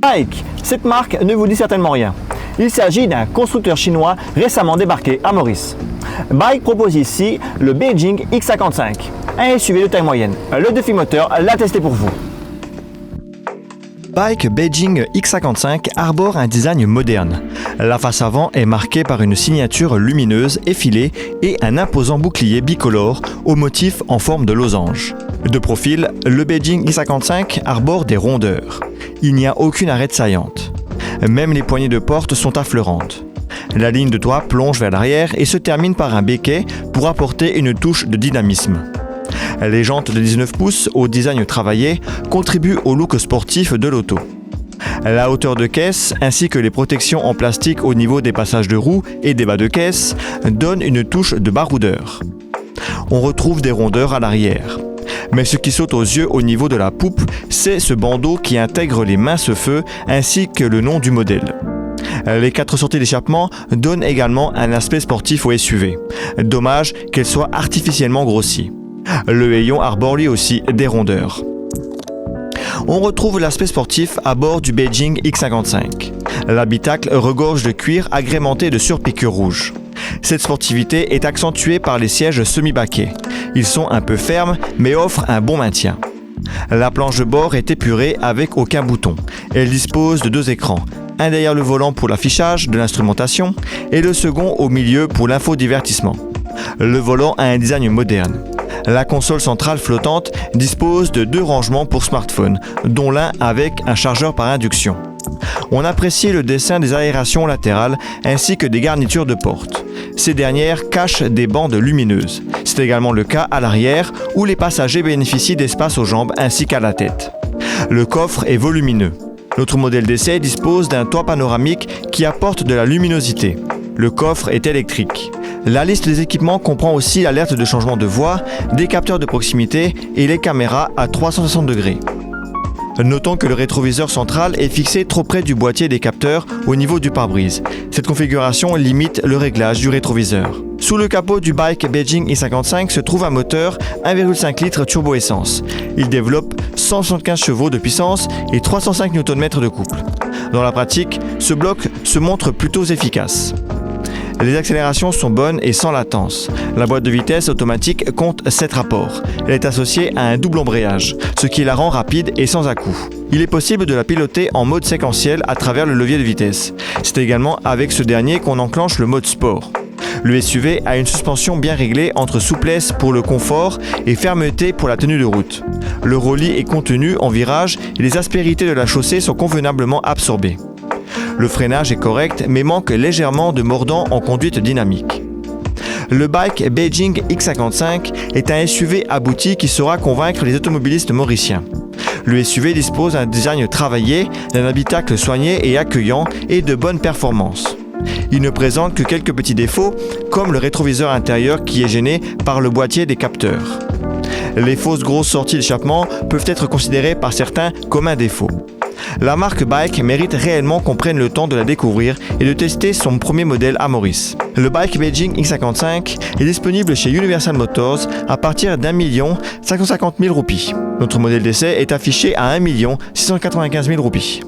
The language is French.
Bike, cette marque ne vous dit certainement rien. Il s'agit d'un constructeur chinois récemment débarqué à Maurice. Bike propose ici le Beijing X55, un SUV de taille moyenne. Le défi moteur l'a testé pour vous. Bike Beijing X55 arbore un design moderne. La face avant est marquée par une signature lumineuse effilée et un imposant bouclier bicolore au motif en forme de losange. De profil, le Beijing X55 arbore des rondeurs. Il n'y a aucune arête saillante. Même les poignées de porte sont affleurantes. La ligne de toit plonge vers l'arrière et se termine par un béquet pour apporter une touche de dynamisme. Les jantes de 19 pouces au design travaillé contribuent au look sportif de l'auto. La hauteur de caisse ainsi que les protections en plastique au niveau des passages de roues et des bas de caisse donnent une touche de baroudeur. On retrouve des rondeurs à l'arrière. Mais ce qui saute aux yeux au niveau de la poupe, c'est ce bandeau qui intègre les minces feux ainsi que le nom du modèle. Les 4 sorties d'échappement donnent également un aspect sportif au SUV. Dommage qu'elles soient artificiellement grossies. Le hayon arbore lui aussi des rondeurs. On retrouve l'aspect sportif à bord du Beijing X55. L'habitacle regorge de cuir agrémenté de surpiqûres rouges. Cette sportivité est accentuée par les sièges semi-baquets. Ils sont un peu fermes mais offrent un bon maintien. La planche de bord est épurée avec aucun bouton. Elle dispose de 2 écrans, un derrière le volant pour l'affichage de l'instrumentation et le second au milieu pour l'infodivertissement. Le volant a un design moderne. La console centrale flottante dispose de 2 rangements pour smartphone, dont l'un avec un chargeur par induction. On apprécie le dessin des aérations latérales ainsi que des garnitures de porte. Ces dernières cachent des bandes lumineuses. C'est également le cas à l'arrière où les passagers bénéficient d'espace aux jambes ainsi qu'à la tête. Le coffre est volumineux. Notre modèle d'essai dispose d'un toit panoramique qui apporte de la luminosité. Le coffre est électrique. La liste des équipements comprend aussi l'alerte de changement de voie, des capteurs de proximité et les caméras à 360 degrés. Notons que le rétroviseur central est fixé trop près du boîtier des capteurs au niveau du pare-brise. Cette configuration limite le réglage du rétroviseur. Sous le capot du Bike Beijing i55 se trouve un moteur 1,5 litres turbo-essence. Il développe 175 chevaux de puissance et 305 Nm de couple. Dans la pratique, ce bloc se montre plutôt efficace. Les accélérations sont bonnes et sans latence. La boîte de vitesse automatique compte 7 rapports. Elle est associée à un double embrayage, ce qui la rend rapide et sans à-coups. Il est possible de la piloter en mode séquentiel à travers le levier de vitesse. C'est également avec ce dernier qu'on enclenche le mode sport. Le SUV a une suspension bien réglée entre souplesse pour le confort et fermeté pour la tenue de route. Le roulis est contenu en virage et les aspérités de la chaussée sont convenablement absorbées. Le freinage est correct mais manque légèrement de mordant en conduite dynamique. Le Bike Beijing X55 est un SUV abouti qui saura convaincre les automobilistes mauriciens. Le SUV dispose d'un design travaillé, d'un habitacle soigné et accueillant et de bonnes performances. Il ne présente que quelques petits défauts, comme le rétroviseur intérieur qui est gêné par le boîtier des capteurs. Les fausses grosses sorties d'échappement peuvent être considérées par certains comme un défaut. La marque Bike mérite réellement qu'on prenne le temps de la découvrir et de tester son premier modèle à Maurice. Le Bike Beijing X55 est disponible chez Universal Motors à partir d'1 550 000 roupies. Notre modèle d'essai est affiché à 1 695 000 roupies.